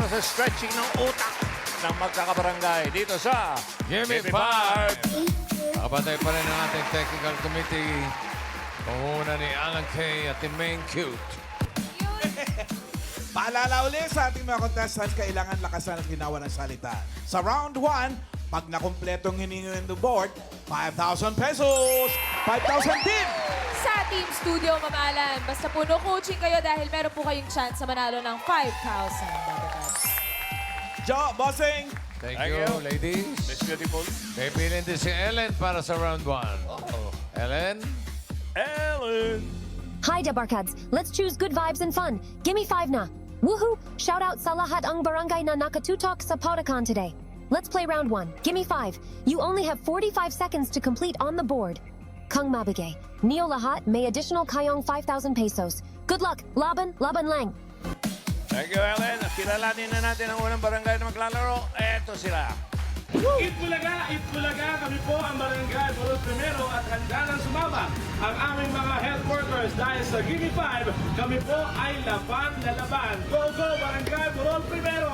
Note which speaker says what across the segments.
Speaker 1: para sa stretching ng utak ng magkakabarangay dito sa
Speaker 2: Gimme Five! Nakabantay pa rin ang ating technical committee. Panguna ni Alan Kay at the main cute.
Speaker 3: Paalala uli sa ating mga contestants, kailangan lakasan at ginawa ng salita. Sa round 1, pag nakumpletong hiningi ng board, 5,000 pesos! 5,000 din!
Speaker 4: Sa Team Studio, Ma'am Alan, basta po no coaching kayo dahil meron po kayong chance sa manalo ng 5,000.
Speaker 3: Jo, bossing!
Speaker 2: Thank
Speaker 1: Thank
Speaker 2: you,
Speaker 1: you.
Speaker 2: ladies.
Speaker 1: Miss Beautiful.
Speaker 2: Pipilin din si Ellen para sa round 1. Ellen?
Speaker 1: Ellen!
Speaker 5: Hi, Debarkads. Let's choose good vibes and fun. Gimme 5 na. Woohoo! Shout out sa lahat ang barangay na nakatutok sa Podacan today. Let's play round 1. Gimme 5. You only have 45 seconds to complete on the board. Kung mabigay. Neo lahat may additional kayong 5,000 pesos. Good luck. Laban lang.
Speaker 1: Thank you, Ellen. Kilalanin na natin ang unang barangay na maglalaro. Eto sila.
Speaker 6: Itbulaga, kami po ang Barangay Burol Primero at handa nang sumama ang aming mga health workers dahil sa Gimme 5, kami po ay laban na laban. Go, go, Barangay Burol Primero!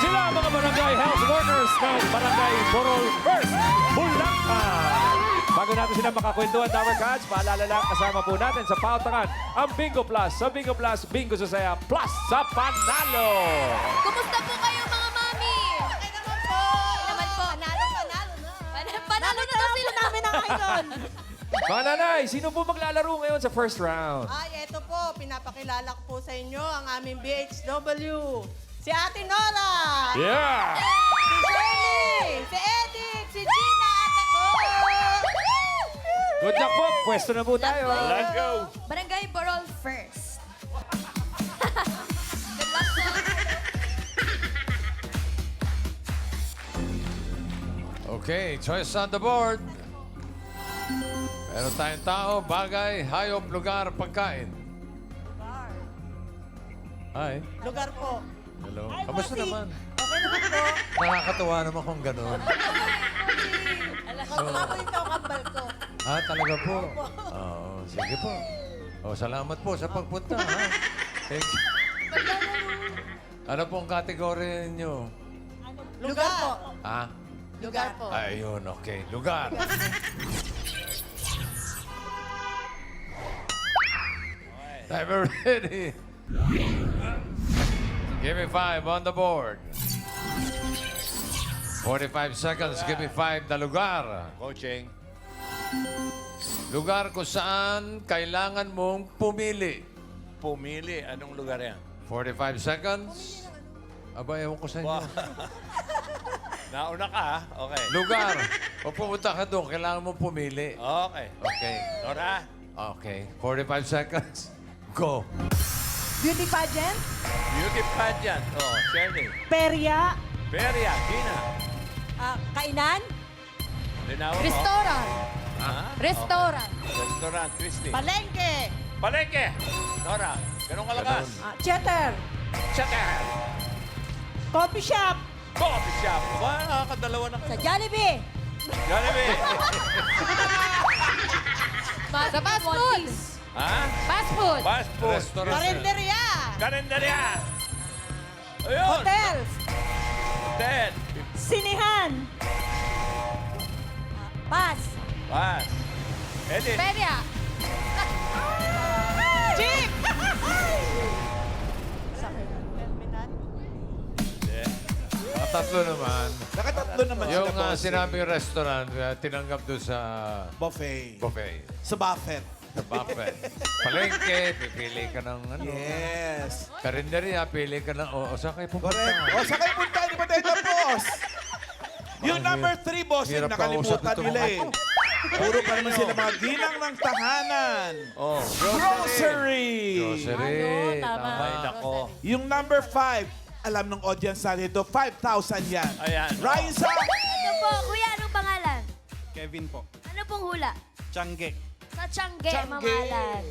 Speaker 1: Sila ang mga barangay health workers ng Barangay Borol First, Bulacan. Bago natin sila makakwentuhan, Tower Cats, paalala lang, kasama po natin sa pautakan ang Bingo Plus. Sa Bingo Plus, Bingo sa Saya, Plus sa Panalo.
Speaker 4: Kumusta po kayo, mga mami?
Speaker 7: Okay naman po.
Speaker 4: Naman po.
Speaker 7: Panalo na.
Speaker 4: Panalo na daw sila namin ang ngayon.
Speaker 1: Mga nanay, sino po maglalaro ngayon sa first round?
Speaker 7: Ay, eto po, pinapakilala ko po sa inyo ang aming BHW. Si Ate Nora!
Speaker 1: Yeah!
Speaker 7: Si Shirley! Si Edith! Si Gina! At ako!
Speaker 1: Good luck po. Pwesto na po tayo.
Speaker 4: Let's go.
Speaker 1: Let's go.
Speaker 4: Barangay Borol first.
Speaker 2: Okay, choice on the board. Meron tayong tao, bagay, hayop, lugar, pagkain. Hi.
Speaker 7: Lugar po.
Speaker 2: Hello. Kamusta naman?
Speaker 7: Okay naman po.
Speaker 2: Nakakatuwa naman kung gano'n.
Speaker 7: Paborito ang kambal ko.
Speaker 2: Talaga po? Oo, sige po. Salamat po sa pagpunta, ha? Thank you. Ano pong kategory niyo?
Speaker 7: Lugar po.
Speaker 2: Ha?
Speaker 7: Lugar po.
Speaker 2: Ayun, okay. Lugar. Timer ready. Give me 5 on the board. 45 seconds. Give me 5 na lugar.
Speaker 1: Coaching.
Speaker 2: Lugar kung saan kailangan mong pumili.
Speaker 1: Pumili. Anong lugar yan?
Speaker 2: 45 seconds. Aba, ewan ko sa inyo.
Speaker 1: Nauna ka, ha? Okay.
Speaker 2: Lugar. Kung pumunta ka doon, kailangan mong pumili.
Speaker 1: Okay.
Speaker 2: Okay.
Speaker 1: Nora?
Speaker 2: Okay. 45 seconds. Go.
Speaker 7: Beauty pageant.
Speaker 1: Beauty pageant. Oh, Shirley.
Speaker 7: Perya.
Speaker 1: Peria. Gina.
Speaker 7: Kainan.
Speaker 1: Linawa mo.
Speaker 4: Restaurant.
Speaker 1: Ha?
Speaker 4: Restaurant.
Speaker 1: Restaurant. Christy.
Speaker 7: Palengke.
Speaker 1: Palengke. Nora. Ganun kalakas.
Speaker 7: Theater.
Speaker 1: Chatter.
Speaker 7: Coffee shop.
Speaker 1: Coffee shop. Ba, nakakadalawa na
Speaker 7: Sa
Speaker 1: kayo.
Speaker 7: Jollibee.
Speaker 1: Jollibee.
Speaker 4: Sa fast food.
Speaker 1: Ha?
Speaker 4: Fast food.
Speaker 1: Fast food.
Speaker 2: Restaurant.
Speaker 7: Karinderya.
Speaker 1: Karinderya. Ayun.
Speaker 7: Hotel.
Speaker 1: Hotel.
Speaker 7: Sinihan. Pass.
Speaker 1: Pass. Edit.
Speaker 4: Peria.
Speaker 7: Jeep.
Speaker 2: Tatlo naman.
Speaker 3: Nakatatlo naman
Speaker 2: Yung
Speaker 3: sila, bossing.
Speaker 2: sinabing restaurant, tinanggap doon sa
Speaker 3: Buffet.
Speaker 2: buffet.
Speaker 3: Sa buffet.
Speaker 2: Sa buffet. Palengke, pipili ka ng ano.
Speaker 3: Yes.
Speaker 2: Karinderya, pili ka ng, saan kayo pupunta?
Speaker 3: Correct. O, sa kayo punta, di ba tayo boss? Yung number 3, bossing,
Speaker 2: Hirap
Speaker 3: nakalimutan
Speaker 2: kausap ito,
Speaker 3: nila
Speaker 2: mga
Speaker 3: eh. Puro pa naman sila mga ginang ng tahanan.
Speaker 1: Oh,
Speaker 3: Grocery!
Speaker 2: Grocery.
Speaker 4: Tama.
Speaker 1: Ay, nako.
Speaker 3: Yung number 5, alam ng audience natin ito, 5,000 yan.
Speaker 1: Ayan.
Speaker 3: Raisa!
Speaker 8: Ano po, kuya, anong pangalan?
Speaker 6: Kevin po.
Speaker 8: Ano pong hula?
Speaker 6: Tiangge.
Speaker 8: Sa Tiangge,
Speaker 3: Tiangge.
Speaker 8: mamalan.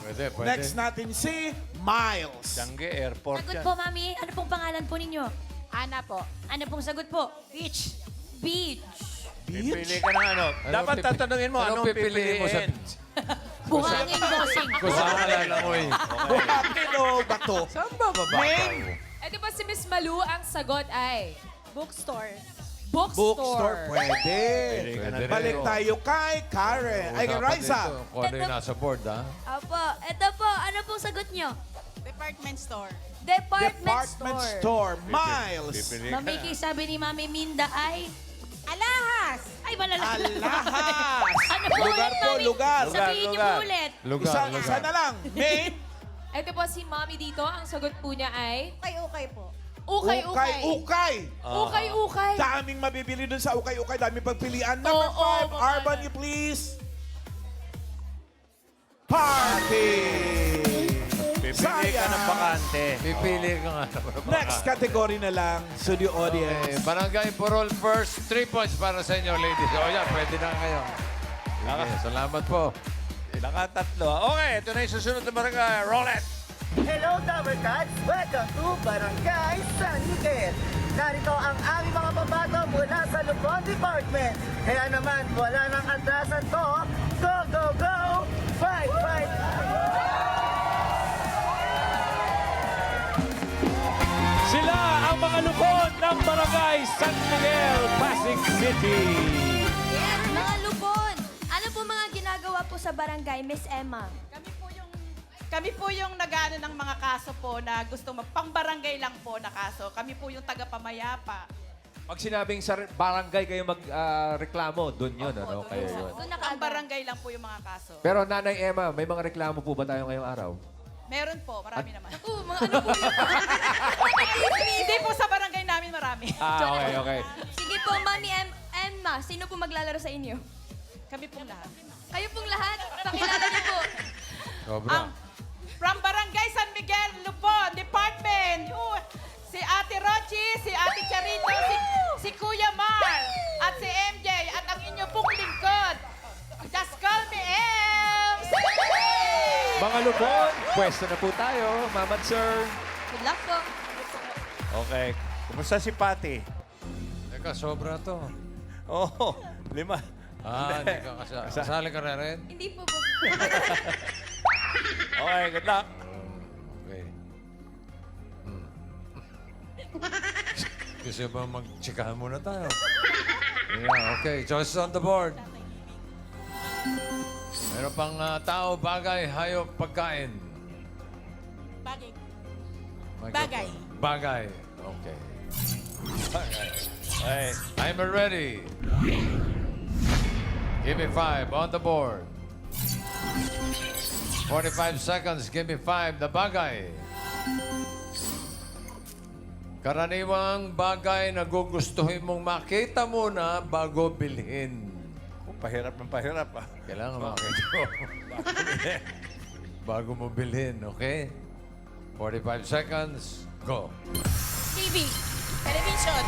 Speaker 2: Pwede, pwede.
Speaker 3: Next natin si Miles.
Speaker 1: Tiangge Airport
Speaker 8: Sagot
Speaker 1: yan.
Speaker 8: po, mami. Ano pong pangalan po ninyo?
Speaker 4: Ana po.
Speaker 8: Ano pong sagot po? Beach. Beach.
Speaker 1: Pipili ka ng ano. Dapat tatanungin mo, anong
Speaker 2: pipiliin mo sa
Speaker 1: pipiliin?
Speaker 8: Buhangin, bossing.
Speaker 2: Kung saan ka lalangoy.
Speaker 3: Buhangin o bato?
Speaker 2: Saan ba babataw?
Speaker 3: Main
Speaker 4: Eh di ba si Miss Malu, ang sagot ay
Speaker 7: Bookstore.
Speaker 4: bookstore.
Speaker 3: bookstore. Pwede.
Speaker 2: Pwede rin.
Speaker 3: Balik tayo kay Karen. Ay, kay
Speaker 2: Usapan
Speaker 3: Raisa.
Speaker 2: dito Kung ano yung nasa board, ha?
Speaker 8: Apo, eto po. Ano pong sagot nyo?
Speaker 7: Department store.
Speaker 8: Department
Speaker 3: Store. Miles.
Speaker 8: Mami Kay, sabi ni Mami Minda ay... Alahas! Ay, malala.
Speaker 3: Alahas.
Speaker 8: Ano po
Speaker 3: Lugar
Speaker 8: ulit,
Speaker 3: po,
Speaker 8: Mami?
Speaker 3: lugar.
Speaker 8: Sabihin niyo po ulit.
Speaker 2: Lugar,
Speaker 3: Isa na lang. Main.
Speaker 4: Ito po si Mommy dito, ang sagot po niya ay
Speaker 7: Okay po.
Speaker 4: ukay-ukay.
Speaker 3: Ukay.
Speaker 4: Ukay-ukay.
Speaker 3: Daming mabibili dun sa ukay-ukay. Daming pagpilian. Number
Speaker 4: Oo,
Speaker 3: 5.
Speaker 4: mga
Speaker 3: Arban,
Speaker 4: ano.
Speaker 3: you please. Party.
Speaker 1: Pipili ka ng bakante.
Speaker 2: Pipili ka nga naman.
Speaker 3: Next category na lang. Studio
Speaker 2: Okay,
Speaker 3: audience.
Speaker 2: Barangay Burol first. 3 points para sa inyo, ladies. O yan, pwede na kayo. Sige, salamat po.
Speaker 1: Nakatatlo. Okay, ito na yung susunod na barangay. Roll it!
Speaker 9: Hello, Tower Cats! Welcome to Barangay San Miguel! Narito ang aming mga babato mula sa Lupon Department. Kaya naman, wala nang atrasan to. Go, go, go! Fight, fight!
Speaker 1: Sila ang mga lupon ng barangay San Miguel, Pasig City.
Speaker 8: Yes, mga lupon. Ano po mga ginagawa po sa barangay, Miss Emma?
Speaker 7: Kami po yung nag-ano ng mga kaso po na gusto pang-barangay lang po na kaso. Kami po yung taga-pamayapa.
Speaker 1: Pag sinabing sa barangay kayo magreklamo, doon yun, ano? Kayo yun.
Speaker 8: Doon
Speaker 7: Ang barangay lang po yung mga kaso.
Speaker 1: Pero Nanay Emma, may mga reklamo po ba tayo ngayong araw?
Speaker 7: Meron po, marami naman.
Speaker 8: Oo, mga ano po yun?
Speaker 7: Hindi po sa barangay namin marami.
Speaker 1: Okay, okay.
Speaker 8: Sige po, Mami Emma, sino po maglalaro sa inyo?
Speaker 7: Kami pong lahat.
Speaker 8: Kayo pong lahat, pakilala niyo po.
Speaker 2: Sobra.
Speaker 7: From Barangay San Miguel, Lupon, Department. Si Ate Rochi, si Ate Charito, si Kuya Mar, at si MJ, at ang inyo pong lingkod. Just call me Ems!
Speaker 1: Mga lupon, pwesto na po tayo. Mama at Sir.
Speaker 8: Good luck po.
Speaker 10: Okay. Kumusta si Patty?
Speaker 2: Teka, sobra to.
Speaker 10: Oo, 5.
Speaker 2: Hindi ka kasali ka na rin?
Speaker 8: Hindi po po.
Speaker 10: Okay, good luck.
Speaker 2: Okay. Gusto ba mag-chikahan muna tayo? Yeah, okay. Choices on the board. Meron pang tao, bagay, hayop, pagkain.
Speaker 7: Bagay.
Speaker 2: Microphone.
Speaker 7: Bagay.
Speaker 2: Bagay. Okay.
Speaker 10: Okay.
Speaker 2: I'm ready. Give me 5 on the board. 45 seconds. Give me 5. The bagay. Karaniwang bagay na gugustuhin mong makita muna bago bilhin.
Speaker 10: Pahirap ng pahirap, ah.
Speaker 2: Kailangan makita mo. Bago mo bilhin, okay? 45 seconds. Go.
Speaker 8: TV.
Speaker 7: Television.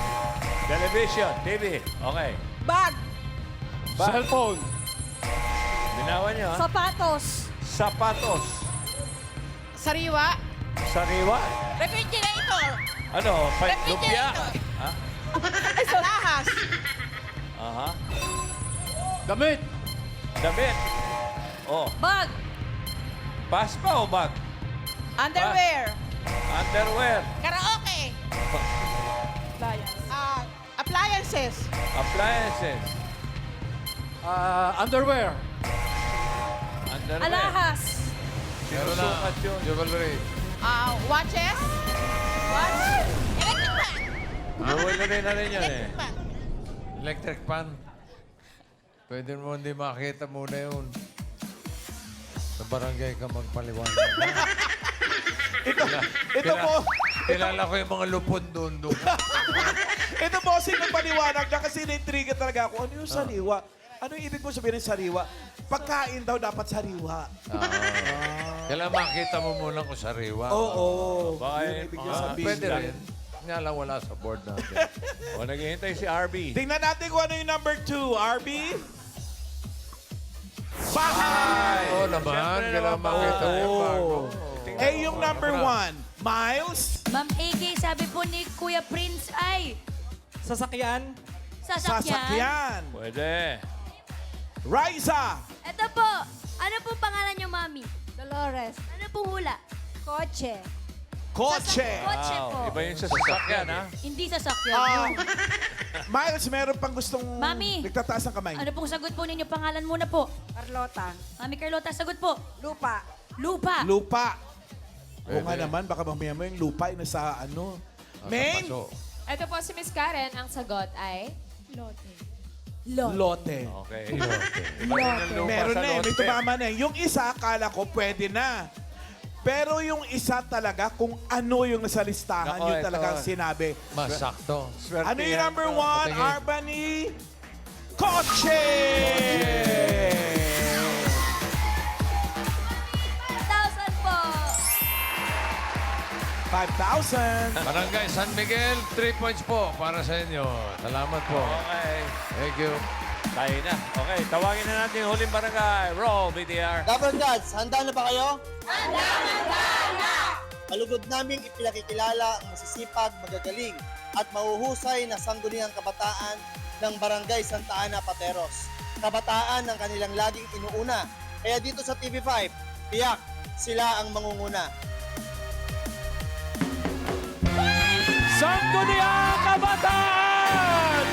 Speaker 10: Television, TV. Okay.
Speaker 7: Bag.
Speaker 10: Cellphone. Binawan niyo, ha?
Speaker 7: Sapatos.
Speaker 10: Sapatos.
Speaker 7: Sariwa.
Speaker 10: Sariwa.
Speaker 7: Refrigerator.
Speaker 10: Ano? Lumpia.
Speaker 7: Refrigerator.
Speaker 10: Ha?
Speaker 7: Alahas.
Speaker 10: Aha.
Speaker 1: Damit!
Speaker 10: Damit. Oh.
Speaker 8: Bag.
Speaker 10: Pass pa o bag?
Speaker 7: Underwear.
Speaker 10: Underwear.
Speaker 7: Karaoke. Appliances.
Speaker 10: Appliances.
Speaker 1: Underwear!
Speaker 10: Underwear.
Speaker 8: Alahas.
Speaker 2: Meron na.
Speaker 10: Sinusukat yun.
Speaker 2: Jewelry.
Speaker 7: Watches. Watch. Electric fan.
Speaker 10: Jewelry na rin yun, eh.
Speaker 2: Electric pan. Pwede mo hindi makita muna yun. Sa barangay ka magpaliwanag.
Speaker 3: Ito po.
Speaker 2: Kilala ko yung mga lupon doon.
Speaker 3: Ito po, sino paliwanag na kasi na-intriga talaga ako. Ano yung sariwa? Ano yung ibig mo sabihin ng sariwa? Pagkain daw dapat sariwa.
Speaker 2: Kailangan makita mo muna kung sariwa.
Speaker 3: Oo.
Speaker 10: Baka
Speaker 3: Yun ang ibig niya sabihin.
Speaker 2: Pwede rin. Nga lang wala sa board natin.
Speaker 10: O, naghihintay si RB.
Speaker 3: Tingnan natin kung ano yung number 2. RB? Bahay!
Speaker 2: Oo naman.
Speaker 10: Siyempre
Speaker 2: Kailangan
Speaker 10: naman,
Speaker 2: makita
Speaker 3: oo.
Speaker 2: yung bago.
Speaker 3: Eh, yung number 1. Miles?
Speaker 8: Ma'am AK, sabi po ni Kuya Prince ay
Speaker 9: Sasakyan.
Speaker 8: sasakyan.
Speaker 3: Sasakyan.
Speaker 10: Pwede.
Speaker 3: Raisa?
Speaker 8: Ito po, Ano pong pangalan niyo, Mami?
Speaker 4: Dolores.
Speaker 8: Ano pong hula?
Speaker 4: Kotse.
Speaker 3: Kotse.
Speaker 8: Kotse po.
Speaker 10: Iba yung sa sasakyan, ha?
Speaker 8: Hindi sasakyan.
Speaker 3: Ah, Miles, meron pang gustong
Speaker 8: Mami.
Speaker 3: nagtataas ng kamay.
Speaker 8: Ano pong sagot po ninyo? Pangalan muna po.
Speaker 4: Carlota.
Speaker 8: Mami Carlota, sagot po.
Speaker 4: Lupa.
Speaker 8: Lupa.
Speaker 3: Lupa. Oo nga
Speaker 2: Pwede.
Speaker 3: naman, baka mamaya mo yung lupa ay nasa ano. Main?
Speaker 2: Paso.
Speaker 4: Ito po si Miss Karen. Ang sagot ay...
Speaker 8: Lote.
Speaker 3: Lote.
Speaker 10: Okay. Iba rin ang lupa
Speaker 3: Meron
Speaker 10: sa
Speaker 3: na eh, may
Speaker 10: lote.
Speaker 3: tumama na eh. Yung isa, akala ko pwede na. Pero yung isa talaga, kung ano yung nasa listahan,
Speaker 10: Nako,
Speaker 3: yung
Speaker 10: ito.
Speaker 3: talagang sinabi.
Speaker 2: Masakto.
Speaker 10: Swerte
Speaker 3: Ano yung
Speaker 10: yan.
Speaker 3: number one?
Speaker 2: Patingin.
Speaker 3: Arbany Kotse!
Speaker 8: 1,000 po.
Speaker 3: 5,000.
Speaker 2: Barangay San Miguel, 3 points po para sa inyo. Salamat po.
Speaker 10: Okay.
Speaker 2: Thank you.
Speaker 10: Tayo na. Okay, tawagin na natin yung huling barangay. Roll, BTR.
Speaker 9: Dabar Gods, handa na ba kayo? Handa! Malugod naming ipinakikilala ang masisipag, magagaling at mahuhusay na sangguniang kabataan ng Barangay Santa Ana, Pateros. Kabataan ng kanilang laging inuuna. Kaya dito sa TV5, tiyak sila ang mangunguna.
Speaker 1: Sangguniang Kabataan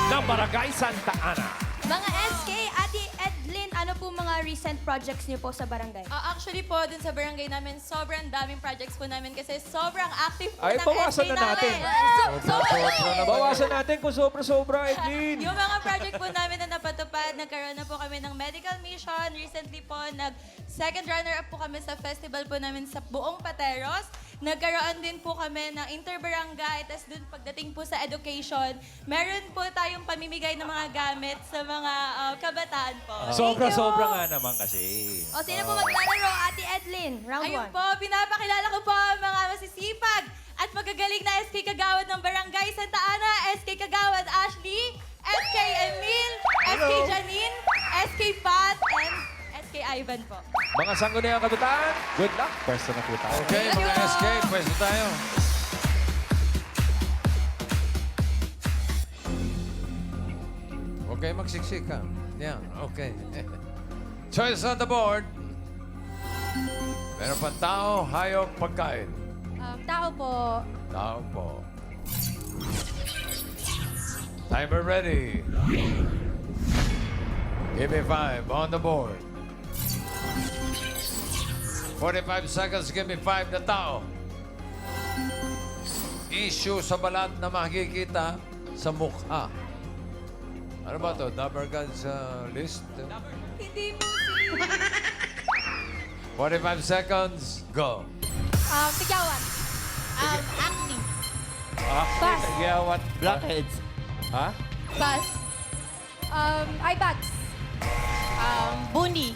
Speaker 1: ng Barangay Santa Ana.
Speaker 8: Mga SK, Ate Edlin, ano po mga recent projects niyo po sa barangay?
Speaker 7: Actually po, dun sa barangay namin, sobrang daming projects po namin kasi sobrang active po
Speaker 1: Ay,
Speaker 7: ng
Speaker 1: bawasan
Speaker 7: SK
Speaker 1: na natin. Bawasan natin kung sobra-sobra, Edlin.
Speaker 7: Yung mga project po namin na napatupad, nagkaroon na po kami ng medical mission. Recently po, second runner-up po kami sa festival po namin sa buong Pateros. Nagkaroon din po kami ng interbarangay. Tapos dun pagdating po sa education, meron po tayong pamimigay ng mga gamit sa mga kabataan po.
Speaker 1: Sobra-sobra nga naman kasi.
Speaker 8: O, sino po maglalaro? Ate Edlin, round 1.
Speaker 7: Ayun po, pinapakilala ko po ang mga masisipag at magagaling na SK Kagawad ng Barangay Santa Ana, SK Kagawad Ashley, SK Emil, SK Janine, SK Pat, and SK Ivan po.
Speaker 1: Mga Sangguniang Kabataan, good luck. Pwesto na po tayo.
Speaker 2: Okay, mga escape, pwesto tayo. Okay, magsiksik ka. Yeah, okay. Choice on the board. Meron pa tao, hayop, pagkain.
Speaker 8: Tao po.
Speaker 2: Tao po. Timer ready. Give me 5 on the board. 45 seconds, give me 5 na tao. Issue sa balat na makikita sa mukha. Ano ba to? Dabber God's list?
Speaker 7: Hindi po si...
Speaker 2: 45 seconds, go.
Speaker 8: Tigawan.
Speaker 7: Acne.
Speaker 1: Ah, nagyawat.
Speaker 10: Blackheads.
Speaker 1: Ha?
Speaker 8: Pass. Eye bags.
Speaker 7: Buni.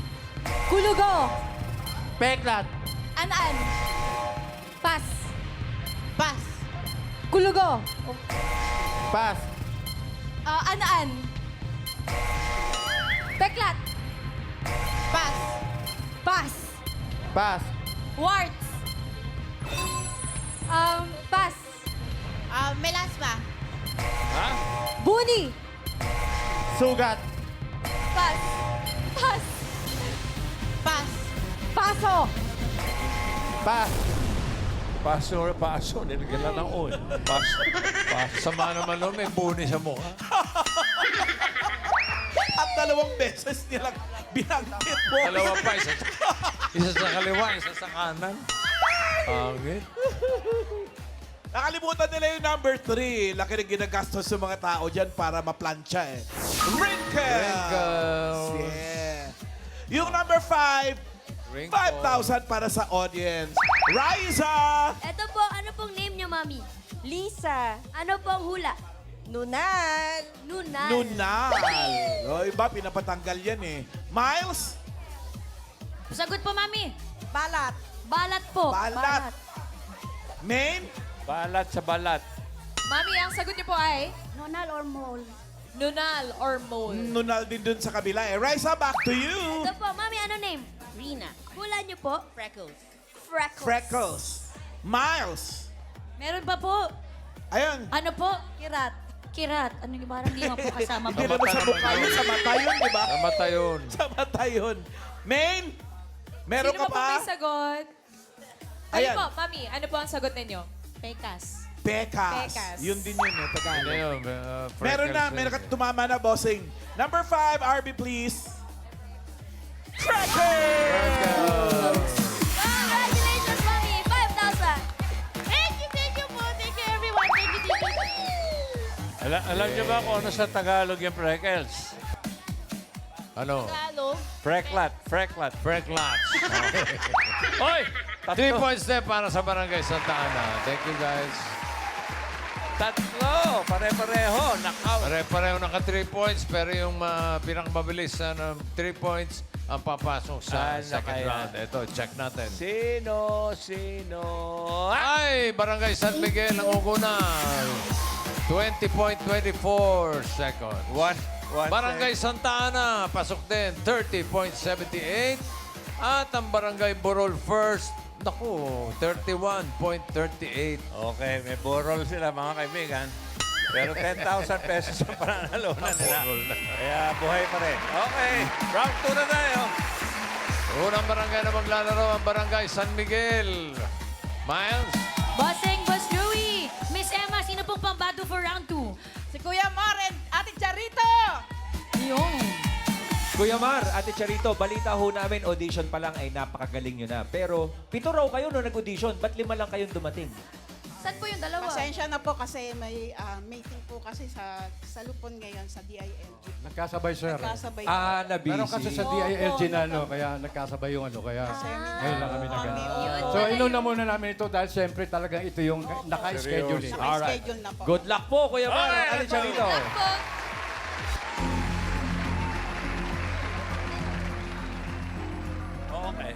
Speaker 8: Kulugo.
Speaker 10: Peklat.
Speaker 7: Anaan.
Speaker 8: Pass.
Speaker 7: Bas.
Speaker 8: Kulugo.
Speaker 10: Pass.
Speaker 7: Anaan.
Speaker 8: Peklat.
Speaker 7: Bas.
Speaker 8: Pass.
Speaker 10: Pass.
Speaker 7: Warts.
Speaker 8: Pass.
Speaker 7: Melasma.
Speaker 10: Ha?
Speaker 8: Buni.
Speaker 10: Sugat.
Speaker 7: Pass. Pass. Pass.
Speaker 8: Paso.
Speaker 10: Pass.
Speaker 1: Paso. Nilagyan lang ng on. Paso.
Speaker 2: Sama naman nun, may buni sa mukha.
Speaker 3: At 2 beses nilang binanggit mo.
Speaker 2: Dalawa pa, isa sa kaliwa, isa sa kanan. Pangit.
Speaker 3: Nakalimutan nila yung number 3. Laki na ginagastos sa mga tao dyan para maplansya eh. Wrinkles!
Speaker 2: Wrinkles.
Speaker 3: Yeah. Yung number 5,
Speaker 2: Wrinkles.
Speaker 3: 5,000 para sa audience. Riza!
Speaker 8: Ito po, ano pong name niyo, Mami? Lisa. Ano pong hula? Nunal. Nunal.
Speaker 3: Nunal. O, iba, pinapatanggal yan eh. Miles?
Speaker 8: Sagot po, Mami.
Speaker 4: Balat.
Speaker 8: Balat po.
Speaker 3: Balat. Main?
Speaker 10: Balat sa balat.
Speaker 4: Mami, ang sagot niyo po ay...
Speaker 8: Nunal or mole?
Speaker 4: Nunal or mole.
Speaker 3: Nunal din dun sa kabila eh. Riza, back to you.
Speaker 8: Ito po, Mami, ano name?
Speaker 7: Rina.
Speaker 8: Hula niyo po?
Speaker 7: Freckles.
Speaker 8: Freckles.
Speaker 3: Freckles. Miles?
Speaker 7: Meron pa po.
Speaker 3: Ayun.
Speaker 7: Ano po? Kirat.
Speaker 8: Kirat. Ano yung parang di mo po kasama
Speaker 3: Hindi
Speaker 8: mo?
Speaker 3: naman sa mukha yun, sa mata yun, di ba?
Speaker 2: Namata yun.
Speaker 3: Sa mata yun. Main, meron
Speaker 4: Sino
Speaker 3: ka
Speaker 4: pa po may
Speaker 3: pa?
Speaker 4: sagot?
Speaker 3: Ayan.
Speaker 4: Ano po, Mami? Ano po ang sagot ninyo?
Speaker 8: Pekas.
Speaker 3: Pekas.
Speaker 4: Pekas.
Speaker 3: Yun din yun,
Speaker 2: Ano
Speaker 3: Tagalog.
Speaker 2: yun?
Speaker 3: Meron na, meron ka tumama na, bossing. Number 5, RB, please. Crackers!
Speaker 8: Congratulations, Mami! 5,000!
Speaker 7: Thank you po. Thank you, everyone. Thank you.
Speaker 10: Alam niyo ba kung ano sa Tagalog yung freckles?
Speaker 2: Ano?
Speaker 7: Tagalog.
Speaker 10: Freklat, freklat.
Speaker 2: Frecklots.
Speaker 10: Hoy!
Speaker 2: 3 points din para sa Barangay Santa Ana. Thank you, guys.
Speaker 10: Tatlo! Pare-pareho. Knockout.
Speaker 2: Pare-pareho naka 3 points, pero yung pinakamabilis na 3 points ang papasok sa
Speaker 10: Saan na
Speaker 2: second
Speaker 10: kaya?
Speaker 2: round. Ito, check natin.
Speaker 10: Sino? Ah!
Speaker 2: Ay, Barangay San Miguel ang ugunan. 20.24 seconds.
Speaker 10: One
Speaker 2: Barangay Santa Ana, pasok din, 30.78. At ang Barangay Borol First, naku, 31.38.
Speaker 10: Okay, may borol sila mga kaibigan. Pero 10,000 pesos ang pananalunan nila.
Speaker 2: Borol na.
Speaker 10: Kaya buhay pa rin. Okay, round 2 na tayo.
Speaker 2: Unang barangay na maglalaro ang Barangay San Miguel. Miles?
Speaker 8: Bossing, Boss Joey! Miss Emma, sino pong pambato for round 2?
Speaker 7: Si Kuya Mar and Ate Charito.
Speaker 8: Yung.
Speaker 1: Kuya Mar, Ate Charito, balita ho namin, audition pa lang ay napakagaling nyo na. Pero 7 raw kayo nung nag-audition, ba't 5 lang kayong dumating?
Speaker 8: Saan po yung dalawa?
Speaker 7: Pasensya na po kasi may meeting po kasi sa Lupon ngayon sa DILG.
Speaker 11: Nagkasabay, sir.
Speaker 7: Kasabay
Speaker 1: Ah, na-busy.
Speaker 11: Meron kasi sa DILG na kaya nagkasabay yung kaya ngayon lang kami nag So, inuna muna namin ito dahil siyempre talagang ito yung naka-schedule. eh.
Speaker 7: Naka-schedule na po.
Speaker 1: Good luck po, Kuya Mar, Ate Charito.
Speaker 10: Okay.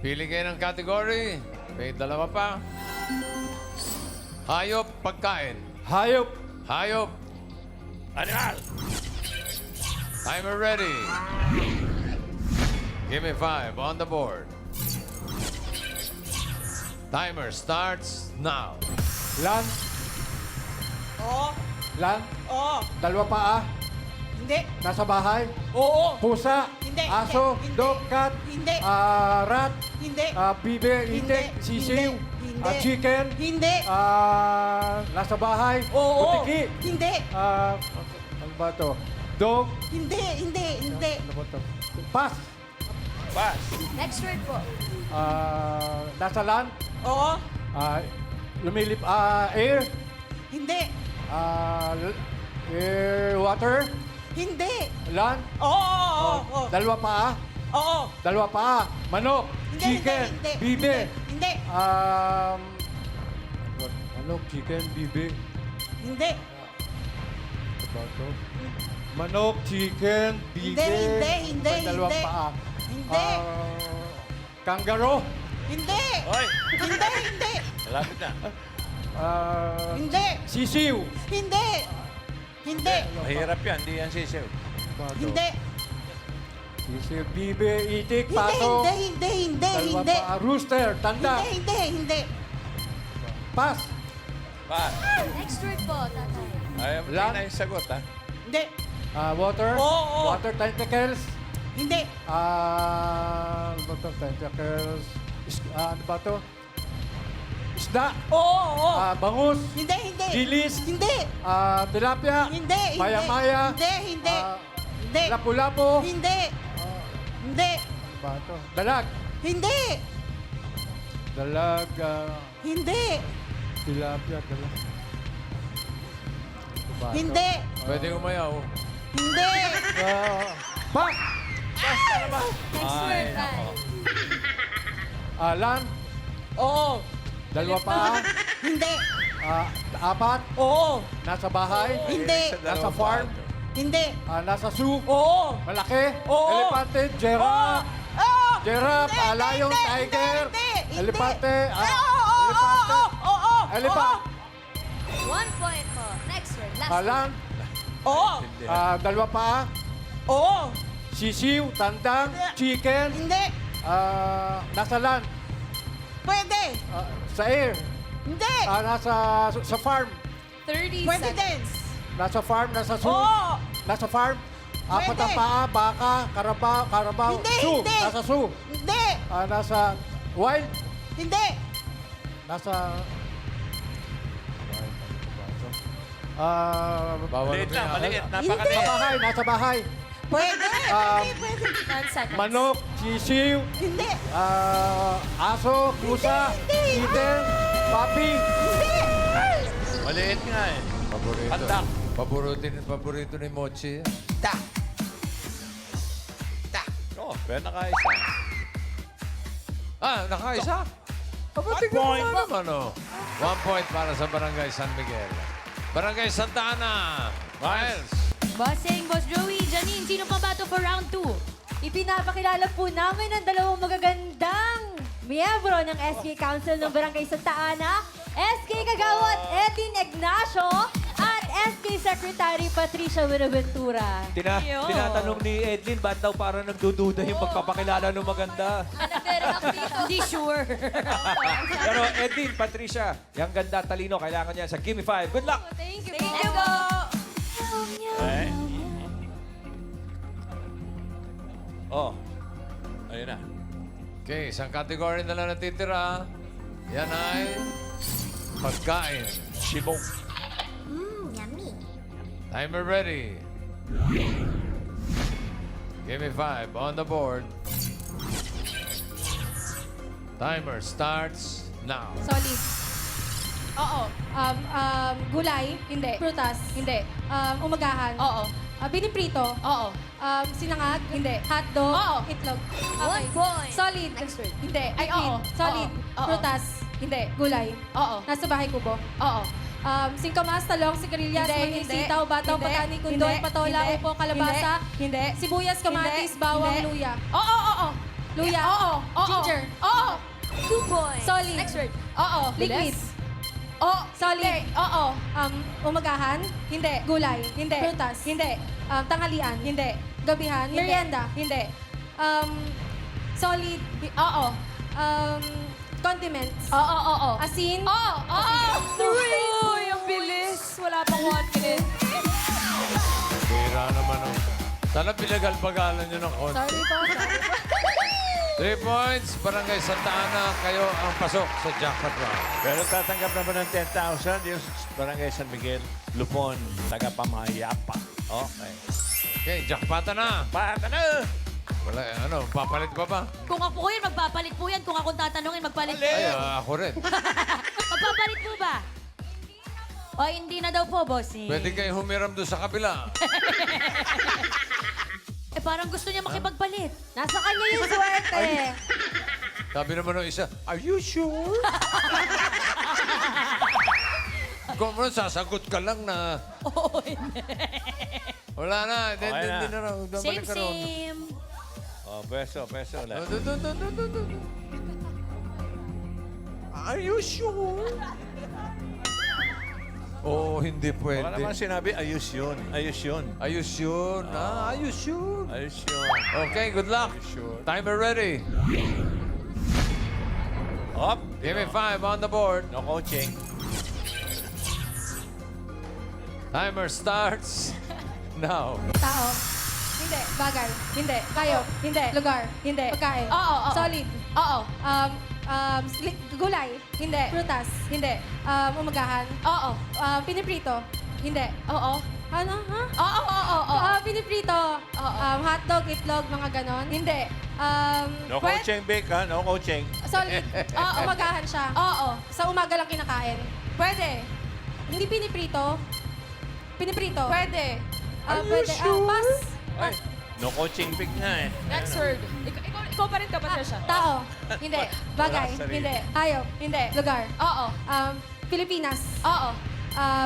Speaker 2: Pili kayo ng category. May dalawa pa. Hayop, pagkain.
Speaker 11: Hayop!
Speaker 2: Hayop.
Speaker 10: Animal!
Speaker 2: Timer ready. Give me 5 on the board. Timer starts now.
Speaker 11: Land,
Speaker 7: Oo.
Speaker 11: land,
Speaker 7: Oo.
Speaker 11: dalawa paa,
Speaker 7: Hindi.
Speaker 11: nasa bahay,
Speaker 7: Oo.
Speaker 11: pusa,
Speaker 7: Hindi,
Speaker 11: aso,
Speaker 7: hindi,
Speaker 11: dog, cat,
Speaker 7: hindi.
Speaker 11: rat,
Speaker 7: Hindi.
Speaker 11: bibe, itik,
Speaker 7: Hindi,
Speaker 11: sisiw,
Speaker 7: hindi,
Speaker 11: chicken,
Speaker 7: Hindi.
Speaker 11: nasa bahay,
Speaker 7: Oo.
Speaker 11: butiki,
Speaker 7: Hindi.
Speaker 11: ano ba ito? Dog,
Speaker 7: Hindi.
Speaker 11: ano ba ito? Pass,
Speaker 10: Pass.
Speaker 8: Next word po.
Speaker 11: nasa land,
Speaker 7: Oo.
Speaker 11: lumilip, air,
Speaker 7: Hindi.
Speaker 11: air, water,
Speaker 7: Hindi.
Speaker 11: land,
Speaker 7: Oo.
Speaker 11: dalawa paa,
Speaker 7: Oo.
Speaker 11: dalawa paa, manok,
Speaker 7: Hindi,
Speaker 11: chicken,
Speaker 7: hindi,
Speaker 11: bibe,
Speaker 7: Hindi.
Speaker 11: manok, chicken, bibe,
Speaker 7: Hindi.
Speaker 11: ano ba ito? Manok, chicken, bibe,
Speaker 7: Hindi.
Speaker 11: may dalawang
Speaker 7: Hindi.
Speaker 11: paa.
Speaker 7: Hindi.
Speaker 11: Kangaroo,
Speaker 7: Hindi.
Speaker 10: Hoy!
Speaker 7: Hindi.
Speaker 10: Malapit na.
Speaker 7: Hindi.
Speaker 11: sisiw,
Speaker 7: Hindi. Hindi.
Speaker 10: Mahirap yan, hindi yan sisiw.
Speaker 11: ano ba ito?
Speaker 7: Hindi.
Speaker 11: Sisiw, bibe, itik,
Speaker 7: Hindi.
Speaker 11: pato,
Speaker 7: Hindi.
Speaker 11: dalawang
Speaker 7: Hindi.
Speaker 11: paa, rooster, tanda,
Speaker 7: Hindi.
Speaker 11: pass,
Speaker 10: Pass.
Speaker 8: Next word po, tatay.
Speaker 10: Ayaw mo
Speaker 11: Lang.
Speaker 10: na yung sagot, ha?
Speaker 7: Hindi.
Speaker 11: water,
Speaker 7: Oo.
Speaker 11: water tentacles,
Speaker 7: Hindi.
Speaker 11: ano ba ito? Tentacles, ano ba ito? Isda,
Speaker 7: Oo.
Speaker 11: bangus,
Speaker 7: Hindi.
Speaker 11: Dilis.
Speaker 7: Hindi.
Speaker 11: tilapia,
Speaker 7: Hindi.
Speaker 11: maya-maya,
Speaker 7: Hindi. Hindi.
Speaker 11: lapu-lapu,
Speaker 7: Hindi. Hindi.
Speaker 11: ano ba ito? Dalag,
Speaker 7: Hindi.
Speaker 11: dalag,
Speaker 7: Hindi.
Speaker 11: tilapia, dalag. Ano ba ito?
Speaker 7: Hindi.
Speaker 2: Pwede umayaw.
Speaker 7: Hindi.
Speaker 11: Pak!
Speaker 8: Next word, tay.
Speaker 11: Land,
Speaker 7: Oo.
Speaker 11: dalawa pa,
Speaker 7: Hindi.
Speaker 11: 4,
Speaker 7: Oo.
Speaker 11: nasa bahay,
Speaker 7: Hindi.
Speaker 11: nasa farm,
Speaker 7: Hindi.
Speaker 11: nasa zoo,
Speaker 7: Oo.
Speaker 11: malaki,
Speaker 7: Oo.
Speaker 11: elepante, giraffe,
Speaker 7: Oo.
Speaker 11: giraffe,
Speaker 7: Hindi,
Speaker 11: lion,
Speaker 7: hindi,
Speaker 11: tiger,
Speaker 7: hindi.
Speaker 11: elepante,
Speaker 7: Oo. Oo.
Speaker 11: elephant,
Speaker 8: 1 point po. Next word, last word.
Speaker 11: land,
Speaker 7: Oo.
Speaker 11: dalawa pa,
Speaker 7: Oo.
Speaker 11: sisiw, tandang, chicken,
Speaker 7: Hindi.
Speaker 11: nasa land,
Speaker 7: Pwede.
Speaker 11: sa air,
Speaker 7: Hindi.
Speaker 11: nasa sa farm,
Speaker 4: 30
Speaker 7: Pwede din.
Speaker 4: seconds.
Speaker 11: Nasa farm, nasa zoo.
Speaker 7: Oo.
Speaker 11: Nasa farm. Apat
Speaker 7: Pwede.
Speaker 11: ang paa, baka, karabaw.
Speaker 7: Hindi,
Speaker 11: Zoo.
Speaker 7: hindi.
Speaker 11: Nasa zoo.
Speaker 7: Hindi.
Speaker 11: Nasa wild.
Speaker 7: Hindi.
Speaker 11: Nasa...
Speaker 2: Bawal
Speaker 10: Maliit lang,
Speaker 2: umiyak.
Speaker 10: maliit.
Speaker 11: Nasa
Speaker 10: Napakaliit.
Speaker 11: bahay, nasa bahay.
Speaker 7: Pwede. Pwede.
Speaker 4: 10 seconds.
Speaker 11: Manok, sisiw,
Speaker 7: Hindi.
Speaker 11: aso, pusa, kitten, papi.
Speaker 10: Maliit nga eh.
Speaker 2: Paborito.
Speaker 10: Pandak.
Speaker 2: Paborito ni Mochi.
Speaker 10: Oh, pero nakaisa.
Speaker 2: Nakaisa? Kapatid ko naman, ano? 1 point para sa Barangay San Miguel. Barangay Santa Ana. Miles.
Speaker 8: Bossing, Boss Joey, Janine, sino pa ba to for round 2?
Speaker 12: Ipinapakilala po namin ang dalawang magagandang miyembro ng SK Council ng Barangay Santa Ana, SK Kagawad Edin Ignacio at SK Secretary Patricia Buenaventura.
Speaker 1: Tinatanong ni Edlin, ba't daw parang nagdududa yung pagpapakilala ng maganda?
Speaker 8: Hindi sure.
Speaker 1: Pero Edlin, Patricia, yung ganda, talino, kailangan yan sa Gimme 5. Good luck!
Speaker 8: Thank you.
Speaker 7: Thank you po.
Speaker 10: Eh. Oh. Ayun na.
Speaker 2: Okay, isang category na lang natitira. Yan ay pagkain.
Speaker 10: Sibong.
Speaker 8: Yummy.
Speaker 2: Timer ready. Give me 5 on the board. Timer starts now.
Speaker 12: Solid.
Speaker 7: Oo.
Speaker 12: Gulay.
Speaker 7: Hindi.
Speaker 12: Prutas.
Speaker 7: Hindi.
Speaker 12: Umagahan.
Speaker 7: Oo.
Speaker 12: Biniprito.
Speaker 7: Oo.
Speaker 12: Sinangag.
Speaker 7: Hindi.
Speaker 12: Hotdog.
Speaker 7: Oo.
Speaker 12: Itlog.
Speaker 8: One point.
Speaker 12: Solid.
Speaker 8: Next word.
Speaker 7: Hindi. Ay,
Speaker 12: Liquid.
Speaker 7: oo.
Speaker 12: Solid.
Speaker 7: Oo.
Speaker 12: Prutas.
Speaker 7: Hindi.
Speaker 12: Gulay.
Speaker 7: Oo.
Speaker 12: Nasa bahay kubo.
Speaker 7: Oo.
Speaker 12: Singkamas, talong, sigarilyas,
Speaker 7: Hindi,
Speaker 12: mangin,
Speaker 7: hindi.
Speaker 12: sitaw, bataw,
Speaker 7: Hindi,
Speaker 12: patani, kundoy,
Speaker 7: hindi,
Speaker 12: patola,
Speaker 7: hindi,
Speaker 12: upo, kalabasa,
Speaker 7: Hindi.
Speaker 12: sibuyas, kamatis,
Speaker 7: Hindi,
Speaker 12: bawang,
Speaker 7: hindi.
Speaker 12: luya.
Speaker 7: Oo, oo.
Speaker 12: Luya.
Speaker 7: Oo. Oo.
Speaker 12: Ginger.
Speaker 7: Oo.
Speaker 8: 2 points.
Speaker 12: Solid.
Speaker 8: Next word.
Speaker 7: Oo.
Speaker 12: Liquid.
Speaker 7: Oo.
Speaker 12: Solid.
Speaker 7: Hindi. Oo.
Speaker 12: Umagahan.
Speaker 7: Hindi.
Speaker 12: Gulay.
Speaker 7: Hindi.
Speaker 12: Prutas.
Speaker 7: Hindi.
Speaker 12: Tanghalian.
Speaker 7: Hindi.
Speaker 12: Gabihan.
Speaker 7: Hindi.
Speaker 12: Merienda.
Speaker 7: Hindi.
Speaker 12: Solid.
Speaker 7: Oo.
Speaker 12: Condiments.
Speaker 7: Oo, oo.
Speaker 12: Asin.
Speaker 7: Oo, oo.
Speaker 4: Uy, ang bilis. Wala pang 1 minute.
Speaker 2: Tira naman oh. Sana pinagalbagalan nyo ng konti.
Speaker 12: Sorry po.
Speaker 2: 3 points, Barangay Santa Ana. Kayo ang pasok sa jackpot round.
Speaker 10: Pero tatanggap naman ng 10,000 yung Barangay San Miguel, Lupon, taga-pamayapa. Okay.
Speaker 2: Okay, jackpota na.
Speaker 10: Pata na!
Speaker 2: Wala, papalit pa ba?
Speaker 8: Kung ako yan, magpapalit po yan. Kung akong tatanungin, magpalit po.
Speaker 2: Ay, ako rin.
Speaker 8: Magpapalit po ba? O hindi na daw po, bossing.
Speaker 2: Pwede kayo humiram doon sa kabila.
Speaker 8: Parang gusto niya makipagpalit.
Speaker 12: Nasa kanya yung swerte.
Speaker 2: Sabi naman ng isa, are you sure? Kung mo, sasagot ka lang na...
Speaker 8: Oo, hindi.
Speaker 2: Wala na,
Speaker 10: Okay na.
Speaker 2: hindi na raw.
Speaker 8: Same,
Speaker 2: Balik ka raw.
Speaker 8: same.
Speaker 10: Oh, peso ulit.
Speaker 2: Dun. Are you sure? Oo, hindi pwede.
Speaker 10: Baka naman sinabi, ayos yun. Ayos yun.
Speaker 2: Ayos yun. Ayos yun.
Speaker 10: Ayos yun.
Speaker 2: Okay, good luck. Timer ready.
Speaker 10: Up.
Speaker 2: Give me 5 on the board.
Speaker 10: No coaching.
Speaker 2: Timer starts now.
Speaker 12: Tao.
Speaker 7: Hindi.
Speaker 12: Bagay.
Speaker 7: Hindi.
Speaker 12: Kayo.
Speaker 7: Hindi.
Speaker 12: Lugar.
Speaker 7: Hindi.
Speaker 12: Pagkain.
Speaker 7: Oo, oo.
Speaker 12: Solid.
Speaker 7: Oo.
Speaker 12: Gulay.
Speaker 7: Hindi.
Speaker 12: Prutas.
Speaker 7: Hindi.
Speaker 12: Umagahan.
Speaker 7: Oo.
Speaker 12: Piniprito.
Speaker 7: Hindi. Oo.
Speaker 12: Ano? Ha?
Speaker 7: Oo, oo, oo.
Speaker 12: Piniprito.
Speaker 7: Oo.
Speaker 12: Hotdog, itlog, mga ganon.
Speaker 7: Hindi.
Speaker 10: No coaching, Vic, ha? No coaching.
Speaker 12: Solid. Umagahan siya.
Speaker 7: Oo.
Speaker 12: Sa umaga lang kinakain.
Speaker 7: Pwede.
Speaker 12: Hindi piniprito. Piniprito.
Speaker 7: Pwede.
Speaker 12: Pwede. Pass.
Speaker 10: Ay, no coaching, Vic nga eh.
Speaker 4: Next word. Ikaw pa rin ka, Patricia.
Speaker 12: Tao.
Speaker 7: Hindi.
Speaker 12: Bagay.
Speaker 10: Wala sarili.
Speaker 7: Hindi.
Speaker 12: Hayop.
Speaker 7: Hindi.
Speaker 12: Lugar.
Speaker 7: Oo.
Speaker 12: Pilipinas.
Speaker 7: Oo.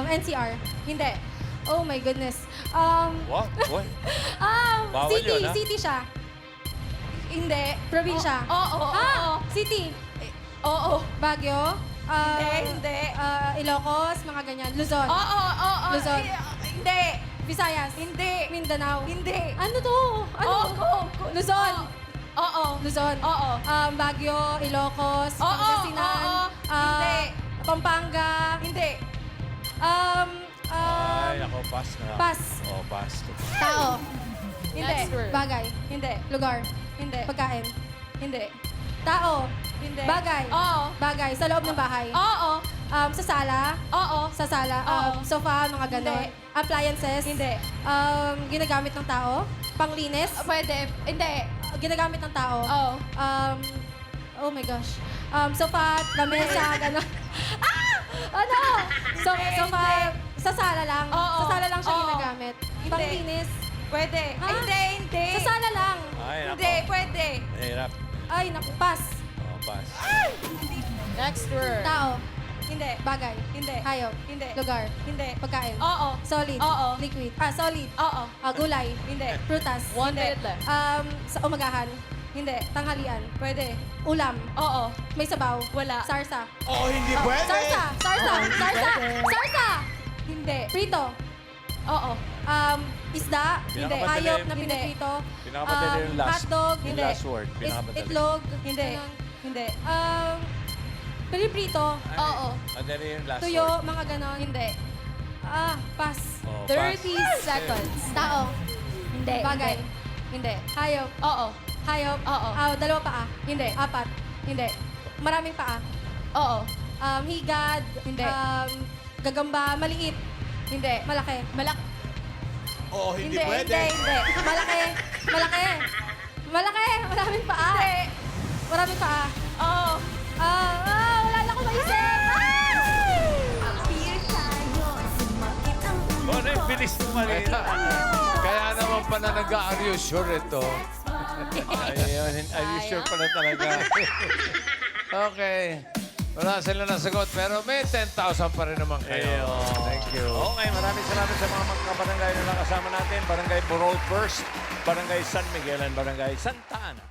Speaker 12: NCR.
Speaker 7: Hindi.
Speaker 12: Oh my goodness.
Speaker 10: What? What? Bawal
Speaker 12: City.
Speaker 10: yun, ha?
Speaker 12: City siya.
Speaker 7: Hindi.
Speaker 12: Probinsya.
Speaker 7: Oo. Oo.
Speaker 12: City.
Speaker 7: Oo.
Speaker 12: Baguio.
Speaker 7: Hindi.
Speaker 12: Ilocos, mga ganyan. Luzon.
Speaker 7: Oo. Oo.
Speaker 12: Luzon.
Speaker 7: Hindi.
Speaker 12: Visayas.
Speaker 7: Hindi.
Speaker 12: Mindanao.
Speaker 7: Hindi.
Speaker 12: Ano to? Ano?
Speaker 7: Oo.
Speaker 12: Luzon.
Speaker 7: Oo.
Speaker 12: Luzon.
Speaker 7: Oo.
Speaker 12: Baguio, Ilocos,
Speaker 7: Oo,
Speaker 12: Pangasinan.
Speaker 7: oo. Hindi.
Speaker 12: Pampanga.
Speaker 7: Hindi.
Speaker 10: Ay, ako, pass na.
Speaker 12: Pass.
Speaker 10: Oh, pass.
Speaker 12: Tao.
Speaker 7: Hindi.
Speaker 4: Next word.
Speaker 12: Bagay.
Speaker 7: Hindi.
Speaker 12: Lugar.
Speaker 7: Hindi.
Speaker 12: Pagkain.
Speaker 7: Hindi.
Speaker 12: Tao.
Speaker 7: Hindi.
Speaker 12: Bagay.
Speaker 7: Oo.
Speaker 12: Bagay. Sa loob ng bahay.
Speaker 7: Oo.
Speaker 12: Sa sala.
Speaker 7: Oo.
Speaker 12: Sa sala.
Speaker 7: Oo.
Speaker 12: Sofa, mga ganon.
Speaker 7: Hindi.
Speaker 12: Appliances.
Speaker 7: Hindi.
Speaker 12: Ginagamit ng tao. Panglinis.
Speaker 7: Pwede. Hindi.
Speaker 12: Ginagamit ng tao.
Speaker 7: Oo.
Speaker 12: Oh my gosh. Sofa, lamesa, gano'n. Ano? Sofa, sa sala lang.
Speaker 7: Oo.
Speaker 12: Sa sala lang siya
Speaker 7: Oo.
Speaker 12: ginagamit.
Speaker 7: Hindi.
Speaker 12: Panglinis.
Speaker 7: Pwede.
Speaker 12: Ha?
Speaker 7: Hindi.
Speaker 12: Sa sala lang.
Speaker 10: Ay, ako.
Speaker 7: Hindi. Pwede.
Speaker 10: Mahirap.
Speaker 12: Ay, naku, pass.
Speaker 10: Oh, pass.
Speaker 4: Next word.
Speaker 12: Tao,
Speaker 7: Hindi.
Speaker 12: bagay,
Speaker 7: Hindi.
Speaker 12: hayop,
Speaker 7: Hindi.
Speaker 12: lugar,
Speaker 7: Hindi.
Speaker 12: pagkain,
Speaker 7: Oo.
Speaker 12: solid,
Speaker 7: Oo.
Speaker 12: liquid, solid,
Speaker 7: Oo.
Speaker 12: gulay,
Speaker 7: Hindi.
Speaker 12: prutas,
Speaker 4: One
Speaker 7: Hindi.
Speaker 4: minute left.
Speaker 12: sa umagahan,
Speaker 7: Hindi.
Speaker 12: tanghalian,
Speaker 7: Pwede.
Speaker 12: ulam,
Speaker 7: Oo.
Speaker 12: may sabaw,
Speaker 7: Wala.
Speaker 12: sarsa,
Speaker 3: Oh, hindi pwede.
Speaker 12: sarsa,
Speaker 7: Hindi.
Speaker 12: prito,
Speaker 7: Oo.
Speaker 12: isda,
Speaker 10: Pinakamadali.
Speaker 12: hayop na
Speaker 7: Hindi.
Speaker 12: piniprito,
Speaker 10: Pinakamadali yung last.
Speaker 12: hotdog,
Speaker 10: Yung
Speaker 7: Hindi.
Speaker 10: last word. Pinakamadali.
Speaker 12: itlog,
Speaker 7: Hindi.
Speaker 12: ganon.
Speaker 7: Hindi.
Speaker 12: piniprito,
Speaker 7: Oo.
Speaker 10: Madali yung last
Speaker 12: tuyo,
Speaker 10: word.
Speaker 12: mga ganon.
Speaker 7: Hindi.
Speaker 12: Pass.
Speaker 10: Oh,
Speaker 4: 30
Speaker 10: pass.
Speaker 4: seconds.
Speaker 12: Tao,
Speaker 7: Hindi.
Speaker 12: bagay,
Speaker 7: Hindi.
Speaker 12: hayop,
Speaker 7: Oo.
Speaker 12: hayop,
Speaker 7: Oo.
Speaker 12: dalawa paa,
Speaker 7: Hindi.
Speaker 12: apat,
Speaker 7: Hindi.
Speaker 12: maraming paa,
Speaker 7: Oo.
Speaker 12: higad,
Speaker 7: Hindi.
Speaker 12: gagamba, maliit,
Speaker 7: Hindi.
Speaker 12: malaki,
Speaker 3: Oh, hindi
Speaker 7: Hindi.
Speaker 3: pwede.
Speaker 7: Hindi.
Speaker 12: malaki, maraming paa,
Speaker 7: Hindi.
Speaker 12: maraming paa,
Speaker 7: Oo.
Speaker 12: wala na akong maisip,
Speaker 10: Oh, na yung bilis mo kanina.
Speaker 2: Kaya naman pala nag-are you sure ito?
Speaker 10: Ayun, are you sure pala talaga?
Speaker 2: Okay. Wala sila nasagot, pero may 10,000 pa rin naman kayo. Thank you.
Speaker 10: Okay, maraming salamat sa mga kabarangay na nakasama natin. Barangay Burol First, Barangay San Miguel, and Barangay Santa Ana.